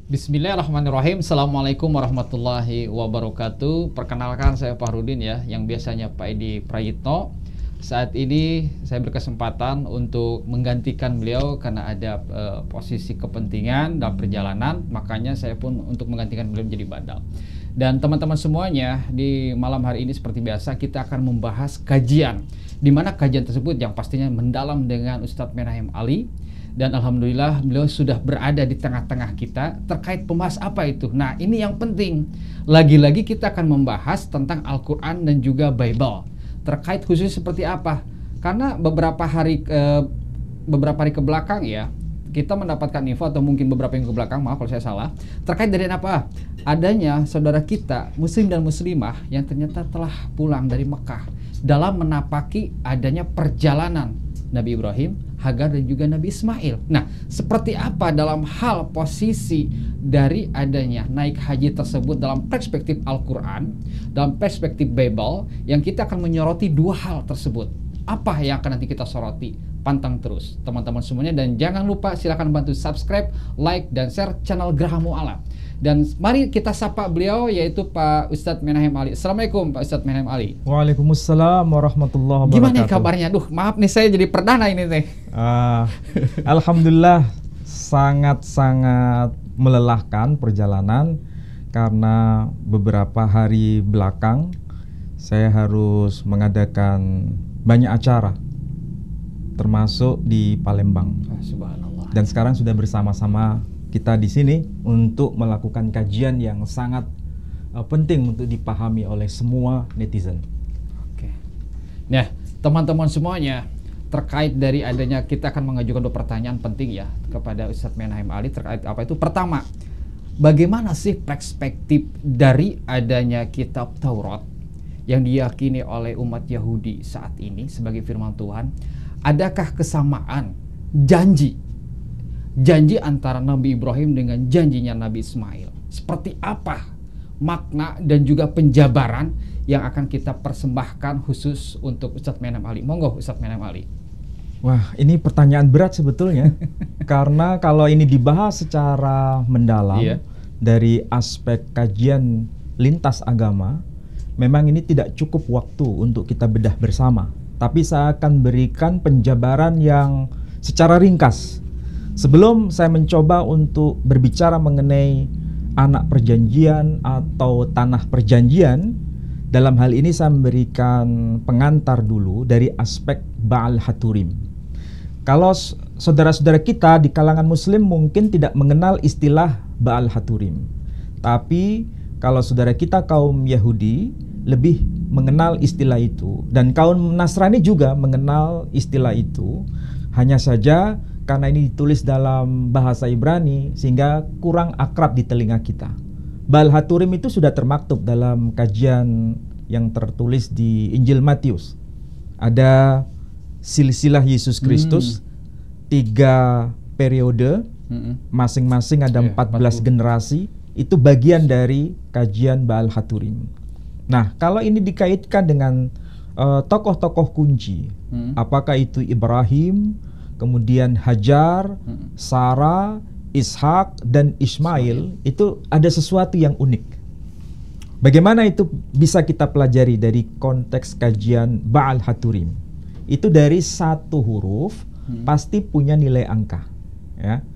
Bismillahirrahmanirrahim. Assalamualaikum warahmatullahi wabarakatuh. Perkenalkan, saya Fahrudin ya, yang biasanya Pak Edi Prayitno. Saat ini saya berkesempatan untuk menggantikan beliau karena ada posisi kepentingan dalam perjalanan. Makanya saya pun untuk menggantikan beliau menjadi badal. Dan teman-teman semuanya, di malam hari ini seperti biasa kita akan membahas kajian, di mana kajian tersebut yang pastinya mendalam dengan Ustadz Menahem Ali. Dan alhamdulillah beliau sudah berada di tengah-tengah kita terkait pembahas apa itu. Nah, ini yang penting. Lagi-lagi kita akan membahas tentang Al-Quran dan juga Bible. Terkait khusus seperti apa? Karena beberapa hari ke belakang ya, kita mendapatkan info, atau mungkin beberapa minggu ke belakang, maaf kalau saya salah, terkait dari apa? Adanya saudara kita, muslim dan muslimah, yang ternyata telah pulang dari Mekah dalam menapaki adanya perjalanan Nabi Ibrahim, Hagar, dan juga Nabi Ismail. Nah, seperti apa dalam hal posisi dari adanya naik haji tersebut dalam perspektif Al-Quran, dalam perspektif Bible, yang kita akan menyoroti dua hal tersebut. Apa yang akan nanti kita soroti? Pantang terus teman-teman semuanya, dan jangan lupa silakan bantu subscribe, like, dan share channel Geraha Mu'alaf. Dan mari kita sapa beliau, yaitu Pak Ustadz Menahem Ali. Assalamualaikum Pak Ustadz Menahem Ali. Waalaikumsalam warahmatullahi wabarakatuh. Gimana kabarnya? Duh, maaf nih, saya jadi perdana ini teh. Alhamdulillah sangat-sangat melelahkan perjalanan, karena beberapa hari belakang saya harus mengadakan banyak acara, termasuk di Palembang. Subhanallah. Dan sekarang sudah bersama-sama kita di sini untuk melakukan kajian yang sangat penting untuk dipahami oleh semua netizen. Oke. Nah, teman-teman semuanya, terkait dari adanya, kita akan mengajukan dua pertanyaan penting ya kepada Ustadz Menahem Ali terkait apa itu. Pertama, bagaimana sih perspektif dari adanya kitab Taurat yang diyakini oleh umat Yahudi saat ini sebagai firman Tuhan? Adakah kesamaan janji antara Nabi Ibrahim dengan janjinya Nabi Ismail? Seperti apa makna dan juga penjabaran yang akan kita persembahkan khusus untuk Ustadz Menahem Ali? Monggo Ustadz Menahem Ali. Wah, ini pertanyaan berat sebetulnya. Karena kalau ini dibahas secara mendalam, dari aspek kajian lintas agama, memang ini tidak cukup waktu untuk kita bedah bersama. Tapi saya akan berikan penjabaran yang secara ringkas. Sebelum saya mencoba untuk berbicara mengenai anak perjanjian atau tanah perjanjian, dalam hal ini saya memberikan pengantar dulu dari aspek Baal Haturim. Kalau saudara-saudara kita di kalangan muslim mungkin tidak mengenal istilah Baal Haturim, tapi kalau saudara kita kaum Yahudi lebih mengenal istilah itu, dan kaum Nasrani juga mengenal istilah itu. Hanya saja karena ini ditulis dalam bahasa Ibrani sehingga kurang akrab di telinga kita. Baal Haturim itu sudah termaktub dalam kajian yang tertulis di Injil Matius. Ada silsilah Yesus Kristus, 3 periode, masing-masing ada 14 generasi. Itu bagian dari kajian Baal Haturim. Nah, kalau ini dikaitkan dengan tokoh-tokoh kunci, apakah itu Ibrahim, kemudian Hajar, Sarah, Ishak, dan Ismail, itu ada sesuatu yang unik. Bagaimana itu bisa kita pelajari dari konteks kajian Baal Haturim? Itu dari satu huruf pasti punya nilai angka, ya.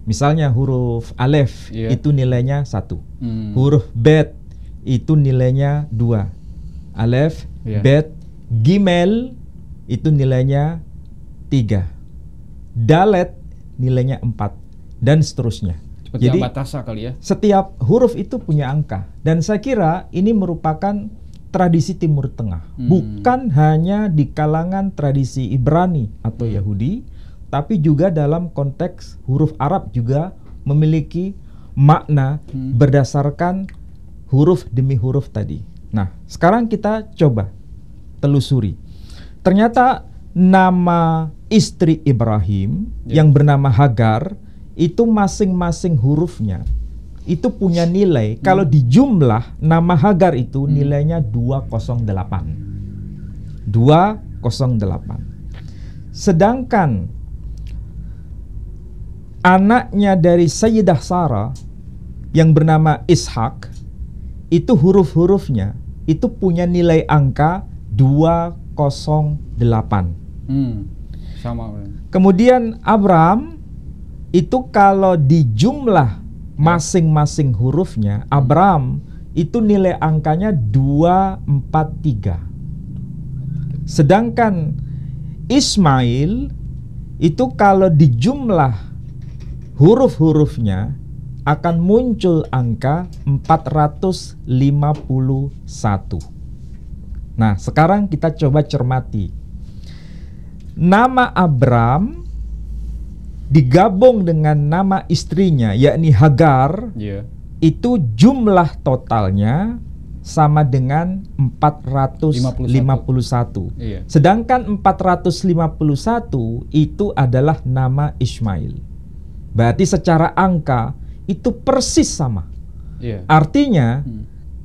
Misalnya huruf Alef itu nilainya 1, huruf Bet itu nilainya 2, Alef, Bet, Gimel itu nilainya 3, Dalet nilainya 4, dan seterusnya. Seperti Jadi Batasa kali ya. Setiap huruf itu punya angka, dan saya kira ini merupakan tradisi Timur Tengah, bukan hanya di kalangan tradisi Ibrani atau Yahudi, tapi juga dalam konteks huruf Arab juga memiliki makna berdasarkan huruf demi huruf tadi. Nah, sekarang kita coba telusuri. Ternyata nama istri Ibrahim yang bernama Hagar itu masing-masing hurufnya itu punya nilai, kalau dijumlah nama Hagar itu nilainya 208. 208. Sedangkan anaknya dari Sayyidah Sarah yang bernama Ishak, itu huruf-hurufnya itu punya nilai angka 208. Sama. Kemudian Abraham itu kalau dijumlah masing-masing hurufnya, Abraham itu nilai angkanya 243. Sedangkan Ismail itu kalau dijumlah huruf-hurufnya akan muncul angka 451. Nah, sekarang kita coba cermati. Nama Abram digabung dengan nama istrinya, yakni Hagar, itu jumlah totalnya sama dengan 451. Sedangkan 451 itu adalah nama Ismail. Berarti secara angka itu persis sama. Artinya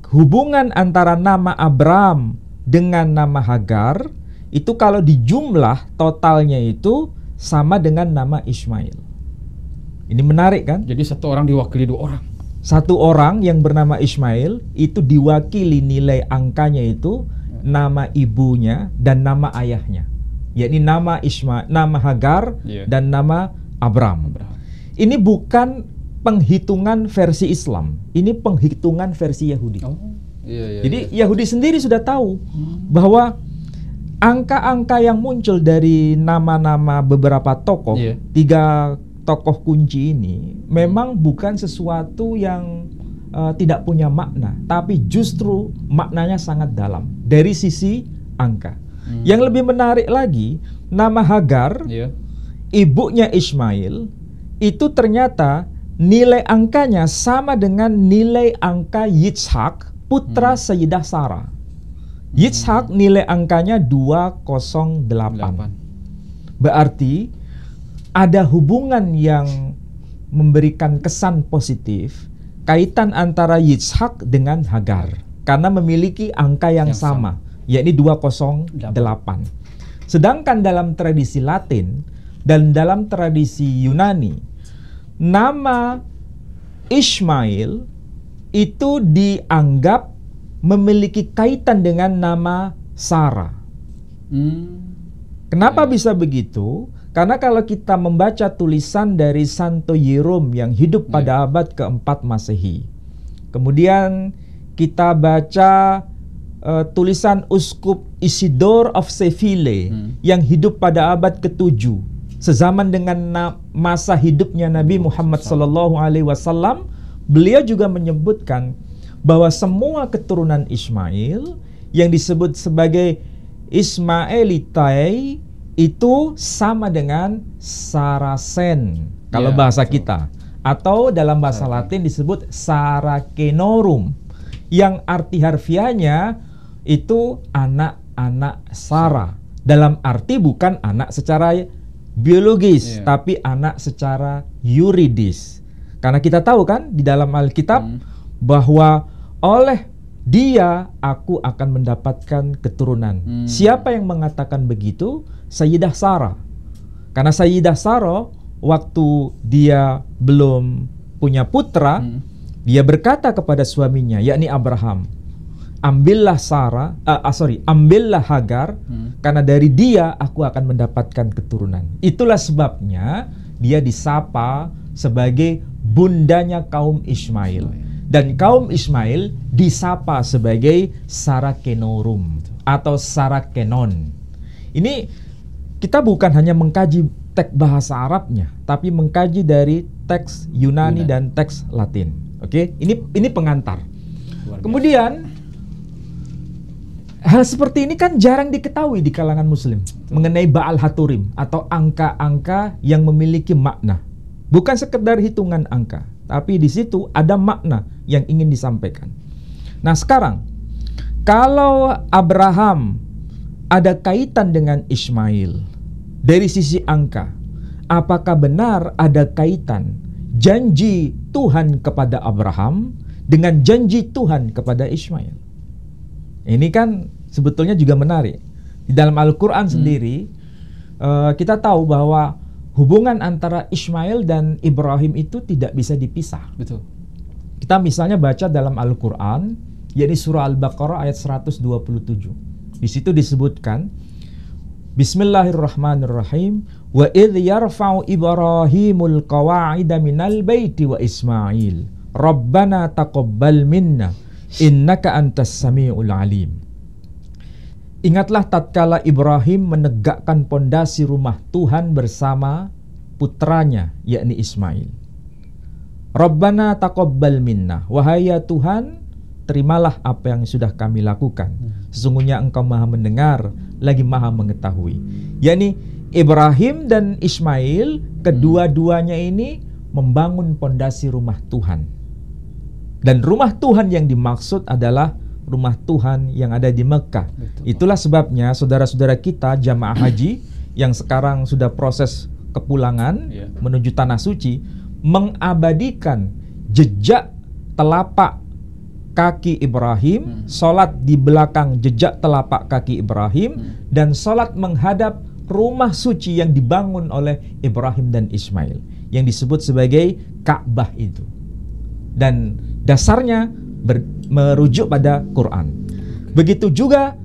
hubungan antara nama Abram dengan nama Hagar itu kalau dijumlah totalnya itu sama dengan nama Ismail. Ini menarik kan? Jadi satu orang diwakili dua orang. Satu orang yang bernama Ismail itu diwakili nilai angkanya itu nama ibunya dan nama ayahnya, yakni nama nama Hagar dan nama Abram. Ini bukan penghitungan versi Islam, ini penghitungan versi Yahudi. Jadi Yahudi sendiri sudah tahu bahwa angka-angka yang muncul dari nama-nama beberapa tokoh, 3 tokoh kunci ini memang bukan sesuatu yang tidak punya makna, tapi justru maknanya sangat dalam dari sisi angka. Yang lebih menarik lagi, nama Hagar, ibunya Ismail, itu ternyata nilai angkanya sama dengan nilai angka Yitzhak, putra Sayyidah Sarah. Yitzhak nilai angkanya 208. Berarti ada hubungan yang memberikan kesan positif kaitan antara Yitzhak dengan Hagar karena memiliki angka yang sama, yakni 208. Sedangkan dalam tradisi Latin dan dalam tradisi Yunani, nama Ismail itu dianggap memiliki kaitan dengan nama Sarah. Kenapa bisa begitu? Karena kalau kita membaca tulisan dari Santo Yerom yang hidup pada abad ke-4 Masehi, kemudian kita baca tulisan Uskup Isidore of Seville yang hidup pada abad ke-7, sezaman dengan masa hidupnya Nabi Muhammad SAW, beliau juga menyebutkan bahwa semua keturunan Ismail yang disebut sebagai Ismailitai itu sama dengan Saracen kalau bahasa kita, atau dalam bahasa Latin disebut Saracenorum, yang arti harfiahnya itu anak-anak Sarah, dalam arti bukan anak secara biologis, tapi anak secara yuridis. Karena kita tahu kan di dalam Alkitab bahwa oleh dia aku akan mendapatkan keturunan. Siapa yang mengatakan begitu? Sayyidah Sarah. Karena Sayyidah Sarah waktu dia belum punya putra, dia berkata kepada suaminya, yakni Abraham, ambillah ambillah Hagar, karena dari dia aku akan mendapatkan keturunan. Itulah sebabnya dia disapa sebagai bundanya kaum Ismail. Dan kaum Ismail disapa sebagai Saracenorum atau Saracenon. Ini kita bukan hanya mengkaji teks bahasa Arabnya, tapi mengkaji dari teks Yunani dan teks Latin. Oke, ini pengantar. Kemudian hal seperti ini kan jarang diketahui di kalangan Muslim mengenai Baal Haturim atau angka-angka yang memiliki makna. Bukan sekedar hitungan angka, tapi di situ ada makna yang ingin disampaikan. Nah sekarang, kalau Abraham ada kaitan dengan Ismail dari sisi angka, apakah benar ada kaitan janji Tuhan kepada Abraham dengan janji Tuhan kepada Ismail? Ini kan sebetulnya juga menarik. Di dalam Al-Quran sendiri, kita tahu bahwa hubungan antara Ismail dan Ibrahim itu tidak bisa dipisah. Betul. Kita misalnya baca dalam Al-Quran, yakni surah Al-Baqarah ayat 127. Di situ disebutkan, Bismillahirrahmanirrahim, wa idh yarfa'u Ibrahimul qawa'ida minal baiti wa Ismail, Rabbana taqabbal minna, innaka antas sami'ul alim. Ingatlah tatkala Ibrahim menegakkan pondasi rumah Tuhan bersama putranya, yakni Ismail. Rabbana taqabbal minna, wahai ya Tuhan, terimalah apa yang sudah kami lakukan. Sesungguhnya Engkau Maha mendengar, lagi Maha mengetahui. Yakni Ibrahim dan Ismail, kedua-duanya ini membangun pondasi rumah Tuhan. Dan rumah Tuhan yang dimaksud adalah rumah Tuhan yang ada di Mekah. Itulah sebabnya saudara-saudara kita jamaah haji yang sekarang sudah proses kepulangan menuju tanah suci, mengabadikan jejak telapak kaki Ibrahim, sholat di belakang jejak telapak kaki Ibrahim, dan sholat menghadap rumah suci yang dibangun oleh Ibrahim dan Ismail, yang disebut sebagai Ka'bah itu. Dan dasarnya merujuk pada Quran. Begitu juga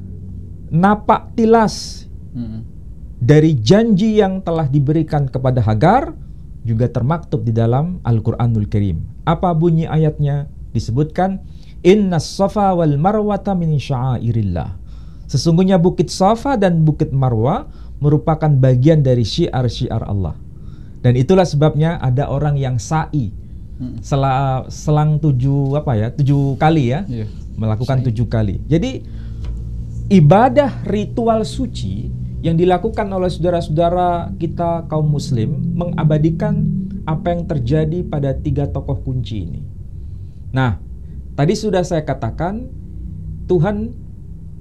napak tilas dari janji yang telah diberikan kepada Hagar juga termaktub di dalam Al-Quranul Karim. Apa bunyi ayatnya? Disebutkan, Innas Safa wal Marwata min sya'airillah. Sesungguhnya Bukit Safa dan Bukit Marwa merupakan bagian dari syiar-syiar Allah. Dan itulah sebabnya ada orang yang sa'i selang 7 kali ya, melakukan 7 kali. Jadi ibadah ritual suci yang dilakukan oleh saudara-saudara kita kaum muslim mengabadikan apa yang terjadi pada 3 tokoh kunci ini. Nah, tadi sudah saya katakan Tuhan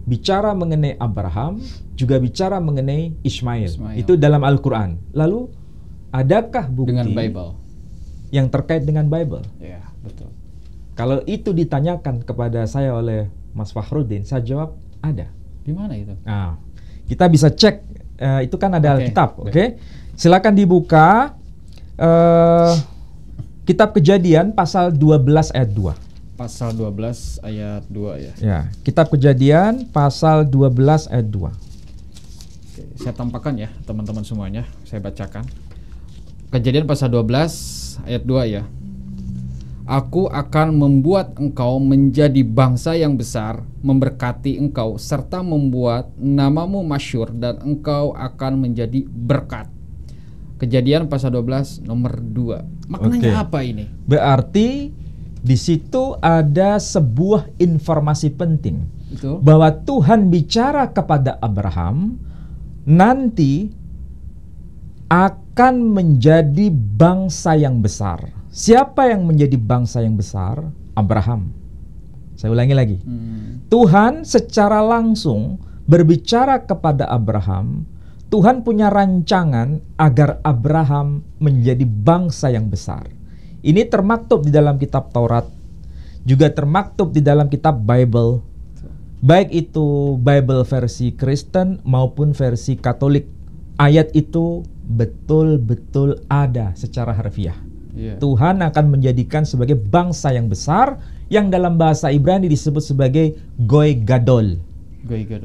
bicara mengenai Abraham, juga bicara mengenai Ismail. Itu dalam Al-Quran. Lalu adakah bukti dengan Bible yang terkait dengan Bible? Ya, betul. Kalau itu ditanyakan kepada saya oleh Mas Fahrudin, saya jawab ada. Di mana itu? Nah, kita bisa cek, itu kan ada Alkitab, oke? Silakan dibuka Kitab Kejadian pasal 12 ayat 2. Pasal 12 ayat 2 ya. Ya, Kitab Kejadian pasal 12 ayat 2. Oke, saya tampakkan ya teman-teman semuanya, saya bacakan. Kejadian pasal 12 ayat 2 ya. Aku akan membuat engkau menjadi bangsa yang besar, memberkati engkau, serta membuat namamu masyhur, dan engkau akan menjadi berkat. Kejadian pasal 12 nomor 2. Maknanya apa ini? Berarti di situ ada sebuah informasi penting. Betul. Bahwa Tuhan bicara kepada Abraham, nanti akan menjadi bangsa yang besar. Siapa yang menjadi bangsa yang besar? Abraham. Saya ulangi lagi. Tuhan secara langsung berbicara kepada Abraham. Tuhan punya rancangan agar Abraham menjadi bangsa yang besar. Ini termaktub di dalam kitab Taurat, juga termaktub di dalam kitab Bible. Baik itu Bible versi Kristen maupun versi Katolik. Ayat itu betul-betul ada secara harfiah. Tuhan akan menjadikan sebagai bangsa yang besar, yang dalam bahasa Ibrani disebut sebagai Goy Gadol.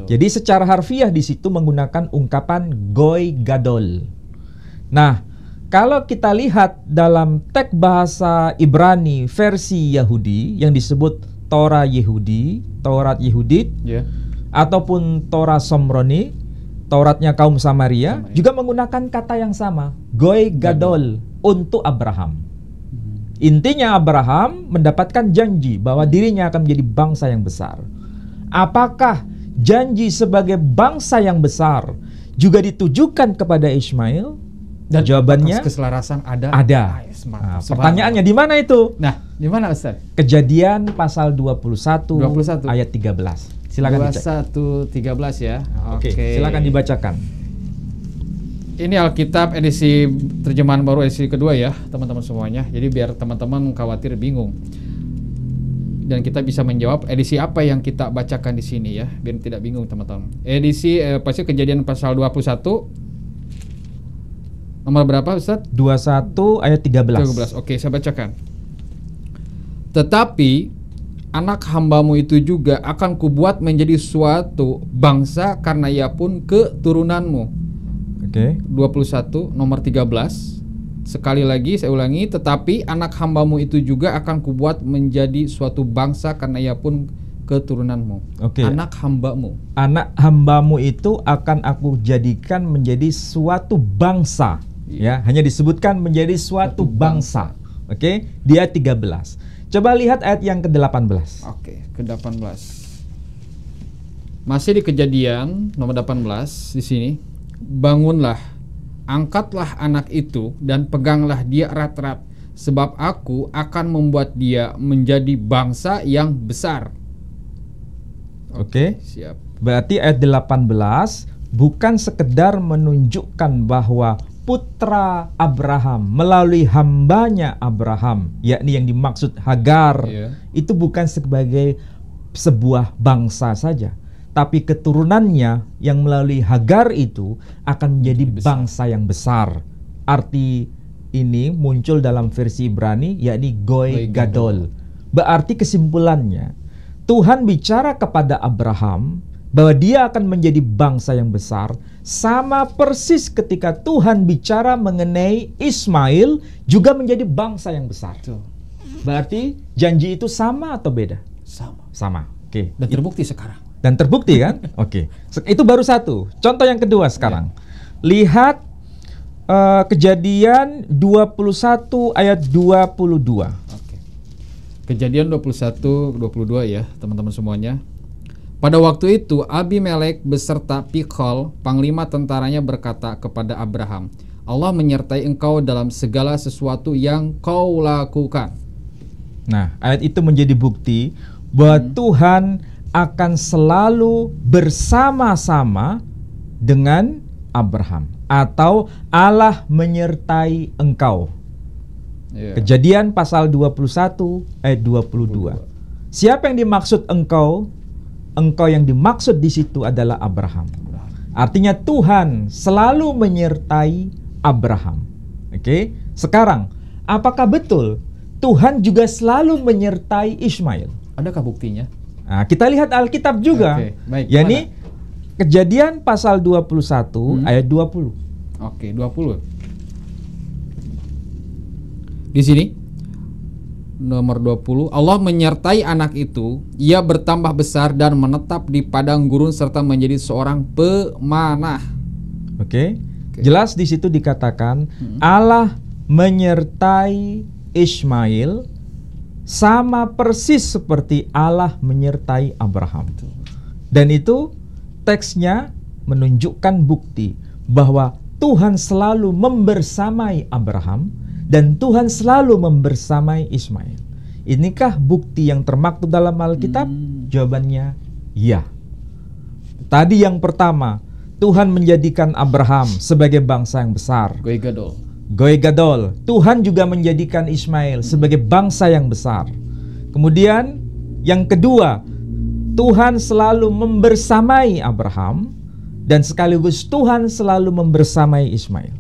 Jadi secara harfiah di situ menggunakan ungkapan Goy Gadol. Nah, kalau kita lihat dalam teks bahasa Ibrani versi Yahudi yang disebut Torah Yehudi, Taurat Yehudit, ataupun Torah Somroni, Tauratnya kaum Samaria, juga menggunakan kata yang sama, Goy Gadol, untuk Abraham. Intinya Abraham mendapatkan janji bahwa dirinya akan menjadi bangsa yang besar. Apakah janji sebagai bangsa yang besar juga ditujukan kepada Ismail? Dan jawabannya keselarasan ada. Ada. Nah, pertanyaannya di mana itu? Nah, di mana Ustaz? Kejadian pasal 21 ayat 13. Silakan 21:13 ya. Oke. Silakan dibacakan. Ini Alkitab edisi terjemahan baru edisi kedua ya, teman-teman semuanya. Jadi biar teman-teman khawatir bingung. Dan kita bisa menjawab edisi apa yang kita bacakan di sini ya, biar tidak bingung teman-teman. Edisi pasti Kejadian pasal 21 nomor berapa Ustaz? 21 ayat 13. Oke, saya bacakan. Tetapi anak hambamu itu juga akan kubuat menjadi suatu bangsa karena ia pun keturunanmu. Oke. 21 nomor 13. Sekali lagi saya ulangi, tetapi anak hambamu itu juga akan kubuat menjadi suatu bangsa karena ia pun keturunanmu. Oke. Anak hambamu. Anak hambamu itu akan aku jadikan menjadi suatu bangsa. Ya, hanya disebutkan menjadi suatu bangsa. Oke, di ayat 13. Coba lihat ayat yang ke-18. Oke, ke-18. Masih di Kejadian nomor 18 di sini. Bangunlah, angkatlah anak itu dan peganglah dia erat-erat, sebab aku akan membuat dia menjadi bangsa yang besar. Oke. Siap. Berarti ayat 18 bukan sekedar menunjukkan bahwa putra Abraham melalui hambanya Abraham, yakni yang dimaksud Hagar, itu bukan sebagai sebuah bangsa saja, tapi keturunannya yang melalui Hagar itu akan menjadi bangsa yang besar. Arti ini muncul dalam versi Ibrani, yakni Goy Gadol. Berarti kesimpulannya, Tuhan bicara kepada Abraham bahwa dia akan menjadi bangsa yang besar, sama persis ketika Tuhan bicara mengenai Ismail juga menjadi bangsa yang besar. Berarti janji itu sama atau beda? Sama. Oke. Dan terbukti sekarang. Dan terbukti kan? Oke. Itu baru satu. Contoh yang kedua sekarang. Lihat Kejadian 21 ayat 22. Oke. Kejadian 21-22 ya teman-teman semuanya. Pada waktu itu Abimelek beserta Pikhol, panglima tentaranya, berkata kepada Abraham, Allah menyertai engkau dalam segala sesuatu yang kau lakukan. Nah, ayat itu menjadi bukti bahwa Tuhan akan selalu bersama-sama dengan Abraham, atau Allah menyertai engkau. Kejadian pasal 21 ayat 22. Siapa yang dimaksud engkau? Engkau yang dimaksud di situ adalah Abraham. Artinya Tuhan selalu menyertai Abraham. Oke. Sekarang, apakah betul Tuhan juga selalu menyertai Ismail? Adakah buktinya? Nah, kita lihat Alkitab juga. Baik, yakni Kejadian pasal 21 ayat 20. Oke, 20. Di sini nomor 20, Allah menyertai anak itu, ia bertambah besar dan menetap di padang gurun serta menjadi seorang pemanah. Oke. Jelas di situ dikatakan Allah menyertai Ismail sama persis seperti Allah menyertai Abraham. Dan itu teksnya menunjukkan bukti bahwa Tuhan selalu membersamai Abraham dan Tuhan selalu membersamai Ismail. Inikah bukti yang termaktub dalam Alkitab? Jawabannya ya. Tadi yang pertama, Tuhan menjadikan Abraham sebagai bangsa yang besar. Goy Gadol. Goy Gadol. Tuhan juga menjadikan Ismail sebagai bangsa yang besar. Kemudian yang kedua, Tuhan selalu membersamai Abraham dan sekaligus Tuhan selalu membersamai Ismail.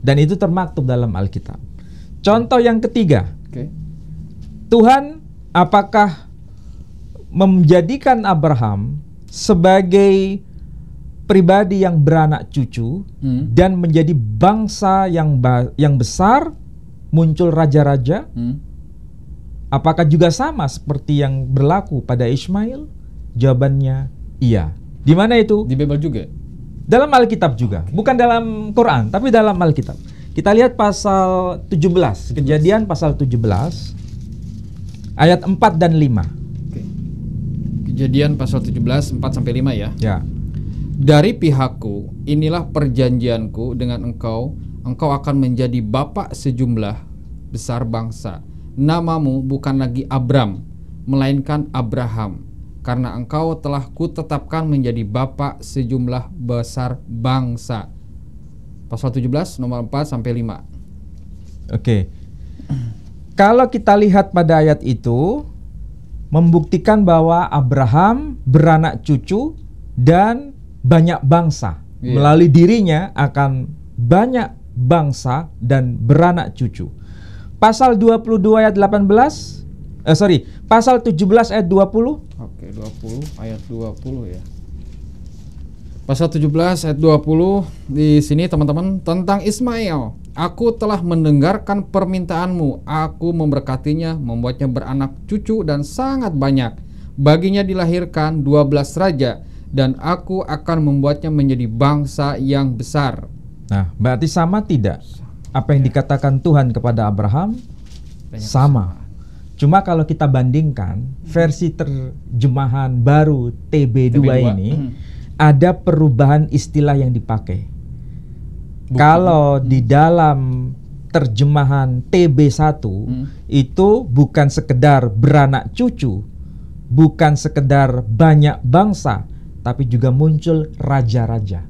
Dan itu termaktub dalam Alkitab. Contoh yang ketiga, Tuhan apakah menjadikan Abraham sebagai pribadi yang beranak cucu dan menjadi bangsa yang besar, muncul raja-raja? Apakah juga sama seperti yang berlaku pada Ismail? Jawabannya iya. Di mana itu? Di Bible juga? Dalam Alkitab juga, bukan dalam Quran, tapi dalam Alkitab. Kita lihat pasal 17, Kejadian pasal 17, ayat 4 dan 5. Kejadian pasal 17, 4-5 ya. Ya. Dari pihakku, inilah perjanjianku dengan engkau, engkau akan menjadi bapak sejumlah besar bangsa. Namamu bukan lagi Abram, melainkan Abraham, karena engkau telah kutetapkan menjadi bapak sejumlah besar bangsa. Pasal 17 nomor 4-5. Oke. Kalau kita lihat pada ayat itu membuktikan bahwa Abraham beranak cucu dan banyak bangsa. Melalui dirinya akan banyak bangsa dan beranak cucu. Pasal 22 ayat 18 Pasal 17 ayat 20. Oke, 20 ayat 20 ya. Pasal 17 ayat 20 di sini teman-teman tentang Ismail. Aku telah mendengarkan permintaanmu, aku memberkatinya, membuatnya beranak cucu dan sangat banyak. Baginya dilahirkan 12 raja dan aku akan membuatnya menjadi bangsa yang besar. Nah, berarti sama tidak? Apa yang dikatakan Tuhan kepada Abraham? Sama. Cuma kalau kita bandingkan versi terjemahan baru TB2 ini ada perubahan istilah yang dipakai. Kalau di dalam terjemahan TB1 itu bukan sekedar beranak cucu, bukan sekedar banyak bangsa, tapi juga muncul raja-raja.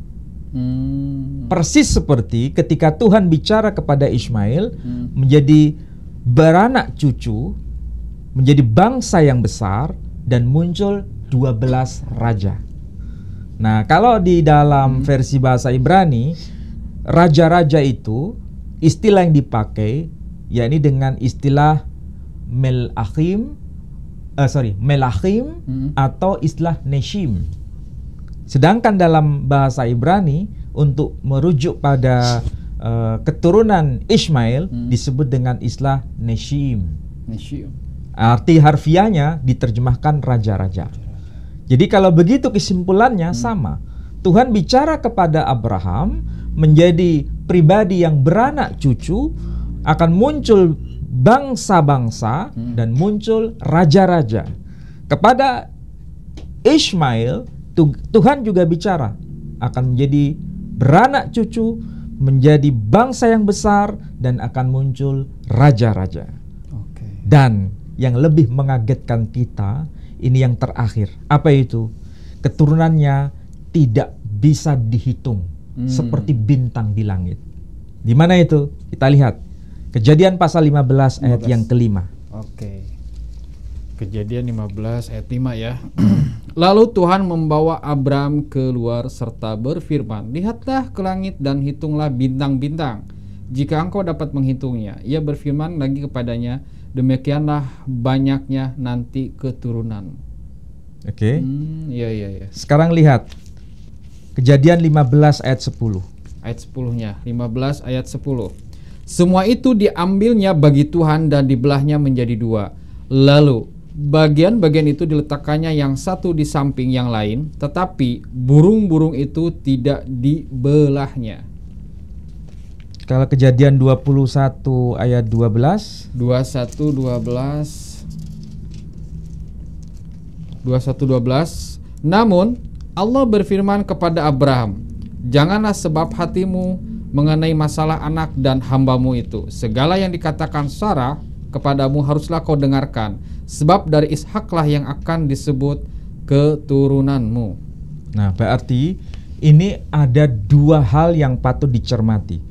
Persis seperti ketika Tuhan bicara kepada Ismail menjadi beranak cucu, menjadi bangsa yang besar, dan muncul 12 raja. Nah, kalau di dalam versi bahasa Ibrani, raja-raja itu istilah yang dipakai yakni dengan istilah melachim atau istilah neshim. Sedangkan dalam bahasa Ibrani untuk merujuk pada keturunan Ismail disebut dengan istilah neshim. Arti harfiahnya diterjemahkan raja-raja. Jadi kalau begitu kesimpulannya sama. Tuhan bicara kepada Abraham menjadi pribadi yang beranak cucu, akan muncul bangsa-bangsa dan muncul raja-raja. Kepada Ismail, Tuhan juga bicara akan menjadi beranak cucu, menjadi bangsa yang besar, dan akan muncul raja-raja. Dan yang lebih mengagetkan kita, ini yang terakhir. Apa itu? Keturunannya tidak bisa dihitung seperti bintang di langit. Di mana itu? Kita lihat. Kejadian pasal 15 ayat yang kelima. Oke. Kejadian 15 ayat 5 ya. Lalu Tuhan membawa Abram keluar serta berfirman, lihatlah ke langit dan hitunglah bintang-bintang, jika engkau dapat menghitungnya. Ia berfirman lagi kepadanya, demikianlah banyaknya nanti keturunan. Oke. Iya. Sekarang lihat Kejadian 15 ayat 10. Ayat 10-nya, 15 ayat 10. Semua itu diambilnya bagi Tuhan dan dibelahnya menjadi dua. Lalu bagian-bagian itu diletakkannya yang satu di samping yang lain, tetapi burung-burung itu tidak dibelahnya. Kalau Kejadian 21 ayat 12. 21:12. Namun Allah berfirman kepada Abraham, janganlah sebab hatimu mengenai masalah anak dan hambamu itu. Segala yang dikatakan Sarah kepadamu haruslah kau dengarkan, sebab dari Ishaklah yang akan disebut keturunanmu. Nah, berarti ini ada dua hal yang patut dicermati.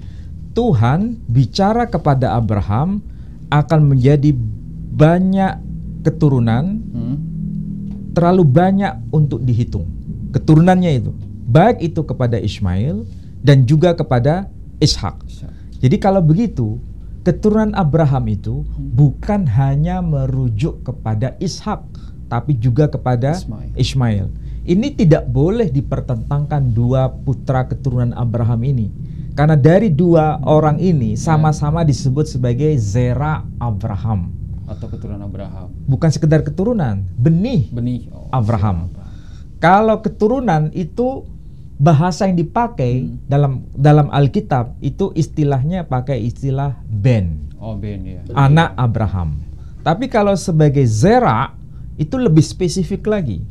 Tuhan bicara kepada Abraham akan menjadi banyak keturunan, terlalu banyak untuk dihitung. Keturunannya itu, baik itu kepada Ismail dan juga kepada Ishak. Jadi kalau begitu, keturunan Abraham itu bukan hanya merujuk kepada Ishak, tapi juga kepada Ismail. Ini tidak boleh dipertentangkan dua putra keturunan Abraham ini, karena dari dua orang ini sama-sama disebut sebagai Zera Abraham atau keturunan Abraham. Bukan sekedar keturunan, benih Abraham. Kalau keturunan itu bahasa yang dipakai dalam Alkitab itu istilahnya pakai istilah Ben. Ben ya. Anak Abraham. Tapi kalau sebagai Zera itu lebih spesifik lagi.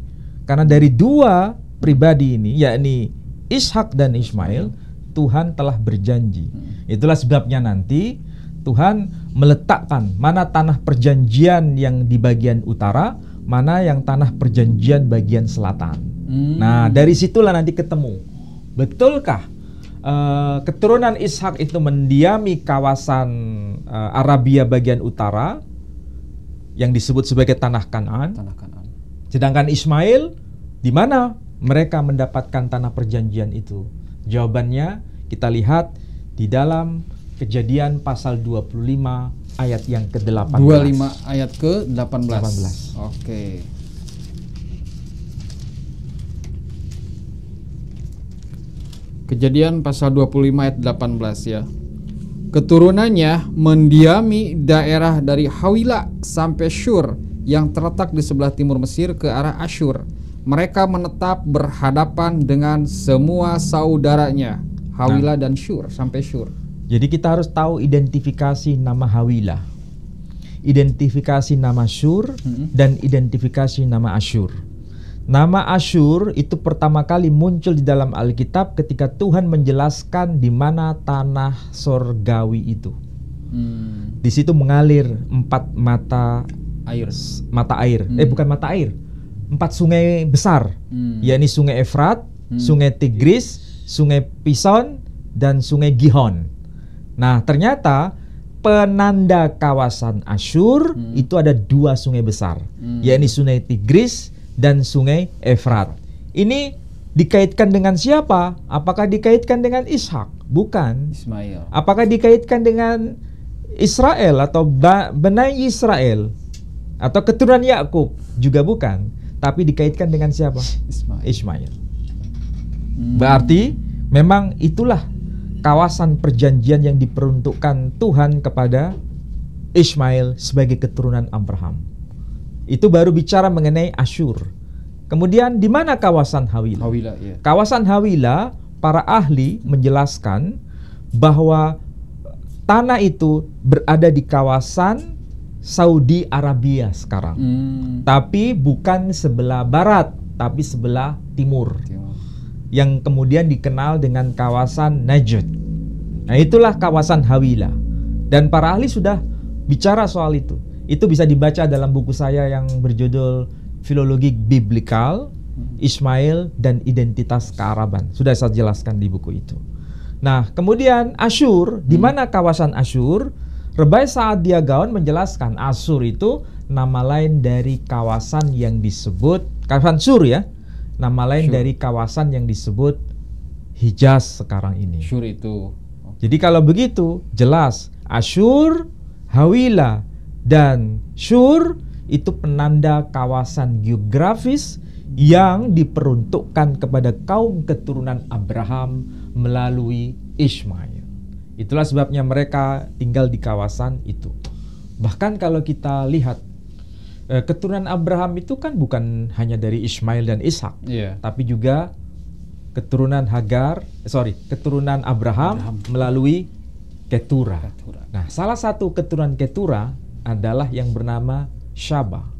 Karena dari dua pribadi ini, yakni Ishak dan Ismail, Tuhan telah berjanji. Itulah sebabnya nanti Tuhan meletakkan mana tanah perjanjian yang di bagian utara, mana yang tanah perjanjian bagian selatan. Nah, dari situlah nanti ketemu. Betulkah keturunan Ishak itu mendiami kawasan Arabia bagian utara yang disebut sebagai tanah Kanaan? Sedangkan Ismail, di mana mereka mendapatkan tanah perjanjian itu? Jawabannya kita lihat di dalam Kejadian pasal 25 ayat yang ke-18. 25 ayat ke-18. 18. Oke. Kejadian pasal 25 ayat 18 ya. Keturunannya mendiami daerah dari Hawila sampai Syur yang terletak di sebelah timur Mesir ke arah Asyur. Mereka menetap berhadapan dengan semua saudaranya, Hawila dan Syur sampai Syur. Jadi kita harus tahu identifikasi nama Hawila, identifikasi nama Syur, dan identifikasi nama Asyur. Nama Asyur itu pertama kali muncul di dalam Alkitab ketika Tuhan menjelaskan di mana tanah sorgawi itu. Di situ mengalir 4 mata air. Bukan mata air, 4 sungai besar, yakni Sungai Efrat, Sungai Tigris, Sungai Pison, dan Sungai Gihon. Nah, ternyata penanda kawasan Asyur itu ada 2 sungai besar, yakni Sungai Tigris dan Sungai Efrat. Ini dikaitkan dengan siapa? Apakah dikaitkan dengan Ishak? Bukan. Ismail. Apakah dikaitkan dengan Israel atau Bani Israel atau keturunan Yakub? Juga bukan. Tapi dikaitkan dengan siapa? Ismail. Berarti memang itulah kawasan perjanjian yang diperuntukkan Tuhan kepada Ismail sebagai keturunan Abraham. Itu baru bicara mengenai Asyur. Kemudian di mana kawasan Hawila? Ya. Kawasan Hawila, para ahli menjelaskan bahwa tanah itu berada di kawasan Saudi Arabia sekarang. Tapi bukan sebelah barat, tapi sebelah timur. Yang kemudian dikenal dengan kawasan Najd. Nah, itulah kawasan Hawila. Dan para ahli sudah bicara soal itu. Itu bisa dibaca dalam buku saya yang berjudul Filologi Biblikal, Ismail dan Identitas Kearaban. Sudah saya jelaskan di buku itu. Nah, kemudian Asyur, di mana kawasan Asyur? Rebai Saadia Gaon menjelaskan Asyur itu nama lain dari kawasan yang disebut kawasan Sur ya. Nama lain dari kawasan yang disebut Hijaz sekarang ini. Syur itu. Jadi kalau begitu jelas Asyur, Hawila, dan Syur itu penanda kawasan geografis yang diperuntukkan kepada kaum keturunan Abraham melalui Ismail. Itulah sebabnya mereka tinggal di kawasan itu. Bahkan kalau kita lihat keturunan Abraham itu kan bukan hanya dari Ismail dan Ishak, tapi juga keturunan keturunan Abraham melalui Ketura. Nah, salah satu keturunan Ketura adalah yang bernama Shaba.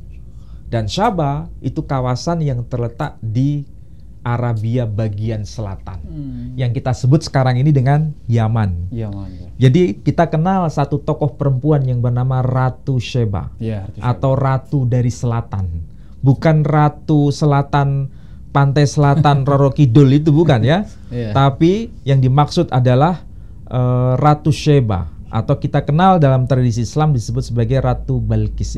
Dan Shaba itu kawasan yang terletak di Arabia bagian selatan, yang kita sebut sekarang ini dengan Yaman. Ya. Jadi kita kenal satu tokoh perempuan yang bernama Ratu Sheba, atau Ratu dari Selatan. Bukan Ratu Selatan, Pantai Selatan, Roro Kidul itu bukan ya. Tapi yang dimaksud adalah Ratu Sheba, atau kita kenal dalam tradisi Islam disebut sebagai Ratu Balkis.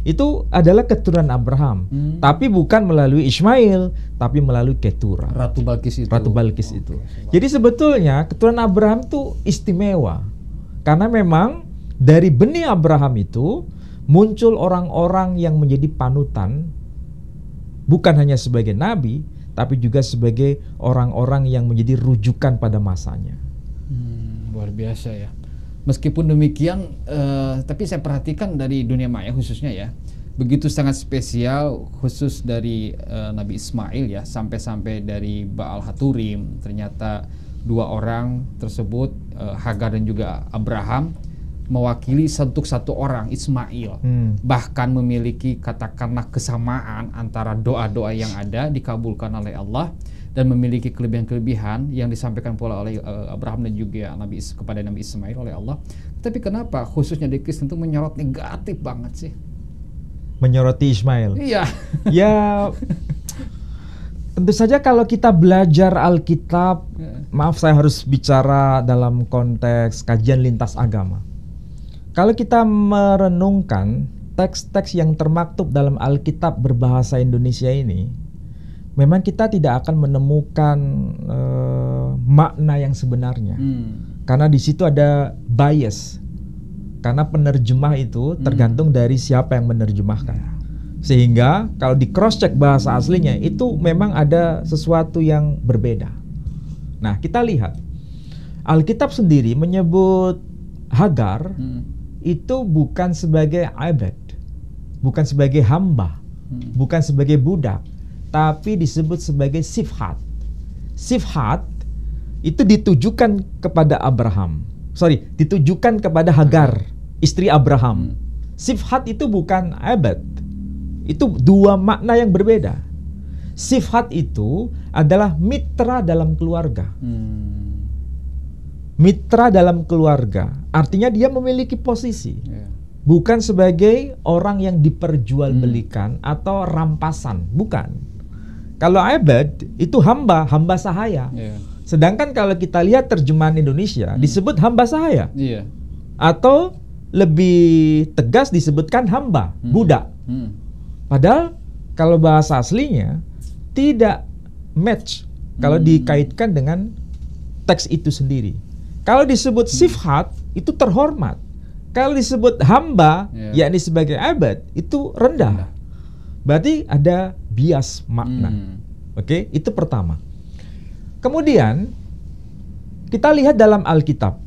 Itu adalah keturunan Abraham, tapi bukan melalui Ismail, tapi melalui Ketura. Ratu Balkis itu. Jadi sebetulnya keturunan Abraham itu istimewa, karena memang dari benih Abraham itu muncul orang-orang yang menjadi panutan, bukan hanya sebagai nabi, tapi juga sebagai orang-orang yang menjadi rujukan pada masanya. Luar biasa ya. Meskipun demikian, tapi saya perhatikan dari dunia maya khususnya ya, begitu sangat spesial khusus dari Nabi Ismail ya, sampai-sampai dari Baal Haturim, ternyata 2 orang tersebut, Hagar dan juga Abraham, mewakili untuk satu orang, Ismail. Bahkan memiliki katakanlah kesamaan antara doa-doa yang ada dikabulkan oleh Allah dan memiliki kelebihan-kelebihan yang disampaikan pula oleh Abraham dan juga kepada Nabi Ismail oleh Allah. Tapi kenapa khususnya di Kristen itu menyorot negatif banget sih? Menyoroti Ismail? Iya. Ya, tentu saja kalau kita belajar Alkitab, maaf saya harus bicara dalam konteks kajian lintas agama. Kalau kita merenungkan teks-teks yang termaktub dalam Alkitab berbahasa Indonesia ini, memang kita tidak akan menemukan makna yang sebenarnya, karena di situ ada bias. Karena penerjemah itu tergantung dari siapa yang menerjemahkan. Sehingga kalau di cross check bahasa aslinya itu memang ada sesuatu yang berbeda. Nah, kita lihat Alkitab sendiri menyebut Hagar itu bukan sebagai abad, bukan sebagai hamba, bukan sebagai budak, tapi disebut sebagai sifhat. Sifhat itu ditujukan kepada ditujukan kepada Hagar, istri Abraham. Sifhat itu bukan abad. Itu dua makna yang berbeda. Sifhat itu adalah mitra dalam keluarga. Mitra dalam keluarga, artinya dia memiliki posisi. Bukan sebagai orang yang diperjualbelikan atau rampasan, bukan. Kalau abad itu hamba sahaya. Sedangkan kalau kita lihat terjemahan Indonesia disebut hamba sahaya. Atau lebih tegas disebutkan hamba, budak. Padahal kalau bahasa aslinya tidak match kalau dikaitkan dengan teks itu sendiri. Kalau disebut sifhat itu terhormat. Kalau disebut hamba, yakni sebagai abad, itu rendah. Berarti ada bias makna. Oke, itu pertama. Kemudian kita lihat dalam Alkitab,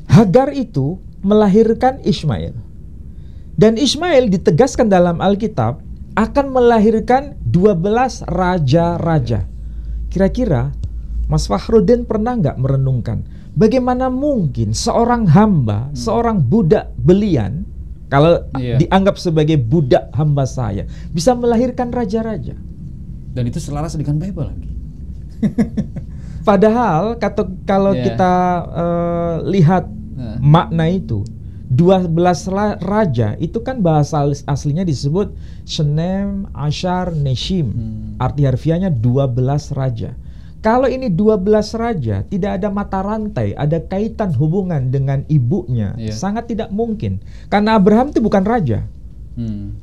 Hagar itu melahirkan Ismail. Dan Ismail ditegaskan dalam Alkitab akan melahirkan 12 raja-raja. Kira-kira Mas Fakhrudin pernah nggak merenungkan bagaimana mungkin seorang hamba, seorang budak belian, kalau dianggap sebagai budak hamba saya, bisa melahirkan raja-raja? Dan itu selaras dengan Bible lagi. Padahal kalau kita lihat makna itu, 12 raja itu kan bahasa aslinya disebut Shenem, Ashar, Neshim. Arti harfiahnya 12 raja. Kalau ini 12 raja, tidak ada mata rantai, ada kaitan hubungan dengan ibunya, sangat tidak mungkin. Karena Abraham itu bukan raja.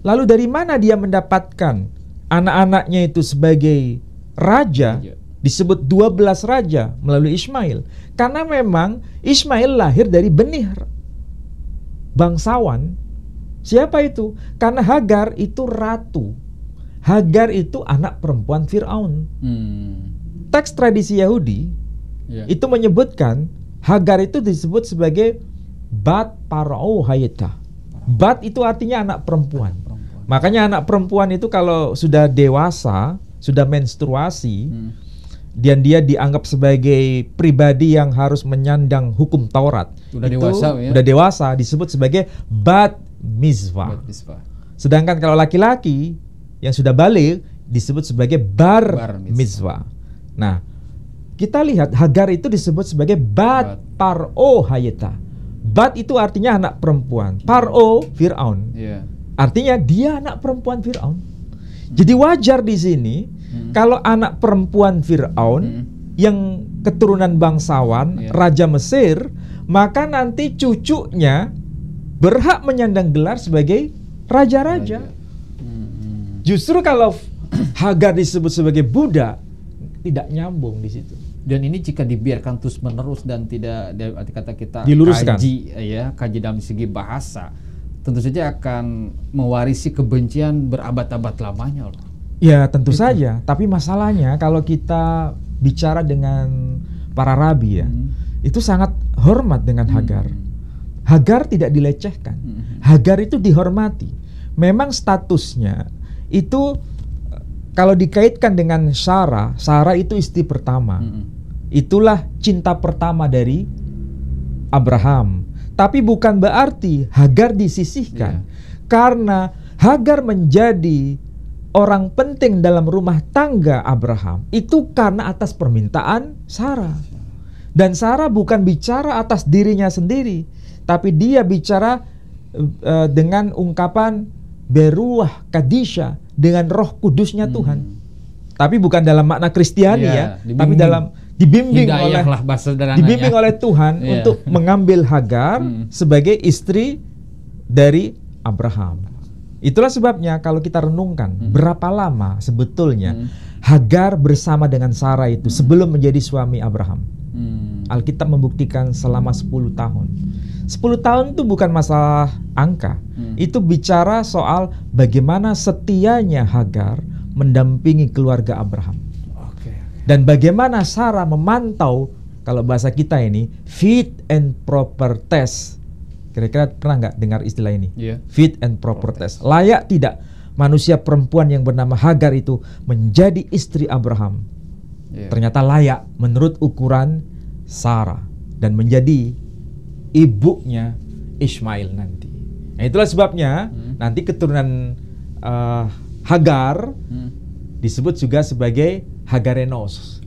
Lalu dari mana dia mendapatkan anak-anaknya itu sebagai raja? Disebut 12 raja melalui Ismail. Karena memang Ismail lahir dari benih bangsawan. Siapa itu? Karena Hagar itu ratu. Hagar itu anak perempuan Fir'aun. Teks tradisi Yahudi itu menyebutkan Hagar itu disebut sebagai Bat Paro Hayeta. Bat itu artinya anak perempuan. Makanya anak perempuan itu kalau sudah dewasa, sudah menstruasi, dan dia dianggap sebagai pribadi yang harus menyandang hukum Taurat. Udah dewasa disebut sebagai Bat Mizvah. Sedangkan kalau laki-laki yang sudah balik disebut sebagai Bar Mizvah. Nah, kita lihat Hagar itu disebut sebagai Bat Paro Hayeta. Bat itu artinya anak perempuan. Paro Fir'aun. Artinya dia anak perempuan Fir'aun. Jadi wajar di sini kalau anak perempuan Fir'aun yang keturunan bangsawan, Raja Mesir, maka nanti cucunya berhak menyandang gelar sebagai raja-raja. Justru kalau Hagar disebut sebagai budak, tidak nyambung di situ. Dan ini jika dibiarkan terus menerus dan tidak kata kita diluruskan, kaji dalam segi bahasa, tentu saja akan mewarisi kebencian berabad-abad lamanya loh. Ya tentu saja. Tapi masalahnya kalau kita bicara dengan para rabi itu sangat hormat dengan Hagar. Hagar tidak dilecehkan. Hagar itu dihormati. Memang statusnya itu kalau dikaitkan dengan Sarah itu istri pertama. Itulah cinta pertama dari Abraham. Tapi bukan berarti Hagar disisihkan. Karena Hagar menjadi orang penting dalam rumah tangga Abraham itu karena atas permintaan Sarah. Dan Sarah bukan bicara atas dirinya sendiri, tapi dia bicara dengan ungkapan Beruah Kadisha, dengan Roh Kudusnya Tuhan. Tapi bukan dalam makna Kristiani tapi dalam dibimbing oleh Tuhan untuk mengambil Hagar sebagai istri dari Abraham. Itulah sebabnya kalau kita renungkan berapa lama sebetulnya Hagar bersama dengan Sarah itu sebelum menjadi suami Abraham. Alkitab membuktikan selama 10 tahun. 10 tahun itu bukan masalah angka. Itu bicara soal bagaimana setianya Hagar mendampingi keluarga Abraham. Dan bagaimana Sarah memantau, kalau bahasa kita ini, fit and proper test. Kira-kira pernah nggak dengar istilah ini? Fit and proper test. Layak tidak manusia perempuan yang bernama Hagar itu menjadi istri Abraham? Ternyata layak menurut ukuran Sarah dan menjadi ibunya Ishmael nanti. Nah, itulah sebabnya nanti keturunan Hagar disebut juga sebagai Hagarenos.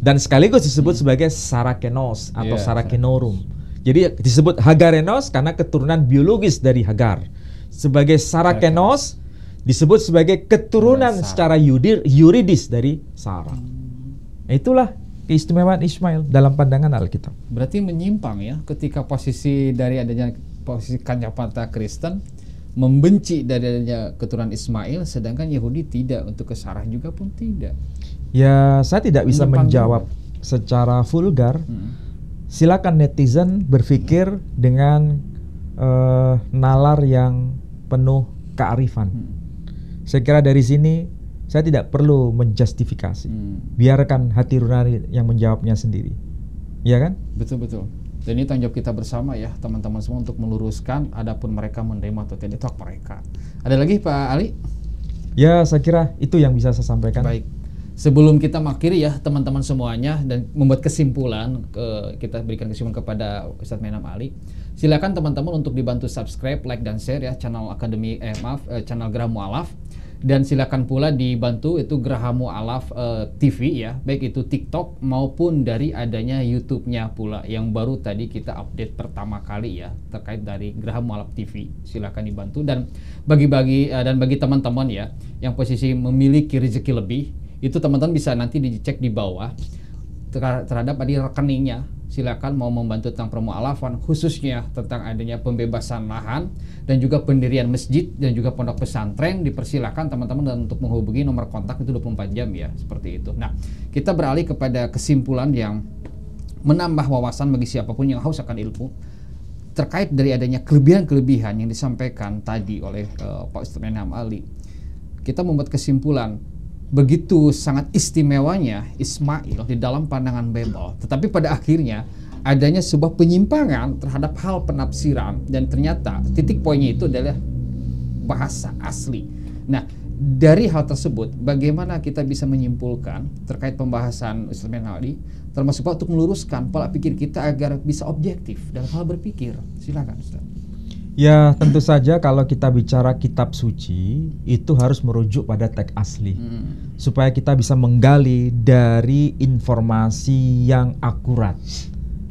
Dan sekaligus disebut sebagai Sarakenos atau Sarakenorum. Jadi disebut Hagarenos karena keturunan biologis dari Hagar. Sebagai Sarakenos disebut sebagai keturunan secara yuridis dari Sarah. Itulah keistimewaan Ishmael dalam pandangan Alkitab. Berarti menyimpang ya ketika posisi dari adanya posisi kacamata Kristen membenci dari adanya keturunan Ismail, sedangkan Yahudi tidak, untuk ke Sarah juga pun tidak. Ya, saya tidak bisa menjawab secara vulgar. Silakan netizen berpikir dengan nalar yang penuh kearifan. Saya kira dari sini saya tidak perlu menjustifikasi. Biarkan hati nurani yang menjawabnya sendiri. Iya kan? Betul-betul. Dan ini tanggung jawab kita bersama ya, teman-teman semua, untuk meluruskan adapun mereka menerima atau tidak, itu hak mereka. Ada lagi Pak Ali? Ya, saya kira itu yang bisa saya sampaikan. Baik. Sebelum kita mengakhiri ya teman-teman semuanya dan membuat kesimpulan, kita berikan kesimpulan kepada Ustadz Menam Ali. Silakan teman-teman untuk dibantu subscribe, like dan share ya channel channel Geraha Mu'alaf, dan silakan pula dibantu itu Geraha Mu'alaf TV ya, baik itu TikTok maupun dari adanya YouTube-nya pula yang baru tadi kita update pertama kali ya terkait dari Geraha Mu'alaf TV. Silakan dibantu, dan bagi teman-teman ya yang posisi memiliki rezeki lebih, itu teman-teman bisa nanti dicek di bawah terhadap ada rekeningnya. Silakan mau membantu tentang permualafan, khususnya tentang adanya pembebasan lahan dan juga pendirian masjid dan juga pondok pesantren, dipersilakan teman-teman dan untuk menghubungi nomor kontak itu 24 jam ya, seperti itu. Nah, kita beralih kepada kesimpulan yang menambah wawasan bagi siapapun yang haus akan ilmu terkait dari adanya kelebihan-kelebihan yang disampaikan tadi oleh Pak Ustadz Menam Ali. Kita membuat kesimpulan begitu sangat istimewanya Ismail di dalam pandangan Bible, tetapi pada akhirnya adanya sebuah penyimpangan terhadap hal penafsiran, dan ternyata titik poinnya itu adalah bahasa asli. Nah, dari hal tersebut bagaimana kita bisa menyimpulkan terkait pembahasan Ustadz Menam Ali, termasuk untuk meluruskan pola pikir kita agar bisa objektif dalam hal berpikir. Silakan Ustadz. Ya, tentu saja kalau kita bicara kitab suci itu harus merujuk pada teks asli supaya kita bisa menggali dari informasi yang akurat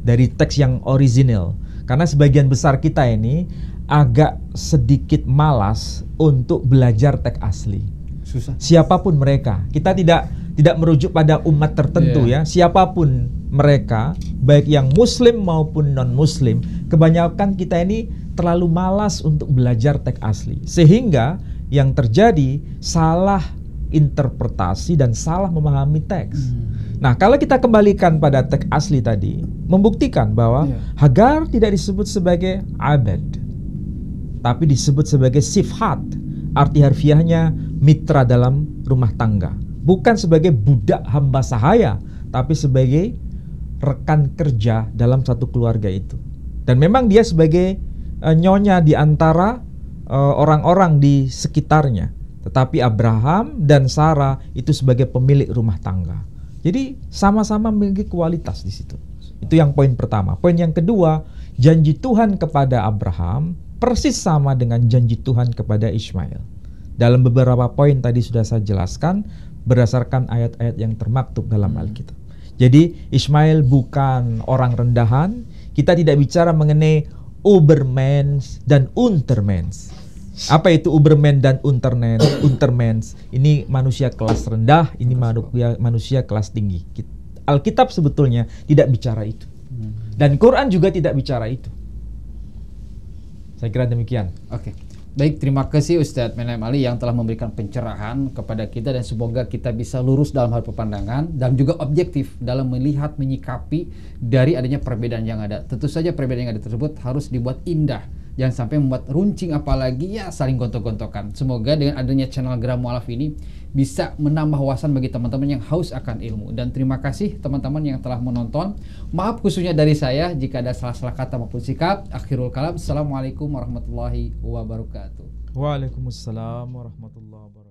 dari teks yang orisinil. Karena sebagian besar kita ini agak sedikit malas untuk belajar teks asli. Susah. Siapapun mereka, kita tidak merujuk pada umat tertentu ya. Siapapun mereka, baik yang muslim maupun non-muslim, kebanyakan kita ini terlalu malas untuk belajar teks asli, sehingga yang terjadi salah interpretasi dan salah memahami teks. Nah, kalau kita kembalikan pada teks asli tadi, membuktikan bahwa Hagar tidak disebut sebagai abad, tapi disebut sebagai sifhat. Arti harfiahnya mitra dalam rumah tangga, bukan sebagai budak hamba sahaya, tapi sebagai rekan kerja dalam satu keluarga itu. Dan memang dia sebagai nyonya di antara orang-orang di sekitarnya, tetapi Abraham dan Sarah itu sebagai pemilik rumah tangga. Jadi sama-sama memiliki kualitas di situ. Itu yang poin pertama. Poin yang kedua, janji Tuhan kepada Abraham persis sama dengan janji Tuhan kepada Ishmael. Dalam beberapa poin tadi sudah saya jelaskan berdasarkan ayat-ayat yang termaktub dalam Alkitab. Jadi Ishmael bukan orang rendahan. Kita tidak bicara mengenai Ubermens dan Untermens. Apa itu Ubermen dan Untermens? Ini manusia kelas rendah, ini manusia kelas tinggi. Alkitab sebetulnya tidak bicara itu. Dan Quran juga tidak bicara itu. Saya kira demikian. Oke. Baik, terima kasih Ustadz Menahem Ali yang telah memberikan pencerahan kepada kita, dan semoga kita bisa lurus dalam hal pepandangan dan juga objektif dalam melihat, menyikapi dari adanya perbedaan yang ada. Tentu saja perbedaan yang ada tersebut harus dibuat indah, jangan sampai membuat runcing, apalagi ya saling gontok-gontokan. Semoga dengan adanya channel Gerak Mu'alaf ini bisa menambah wawasan bagi teman-teman yang haus akan ilmu. Dan terima kasih teman-teman yang telah menonton. Maaf khususnya dari saya jika ada salah-salah kata maupun sikap. Akhirul kalam. Assalamualaikum warahmatullahi wabarakatuh. Waalaikumsalam warahmatullahi wabarakatuh.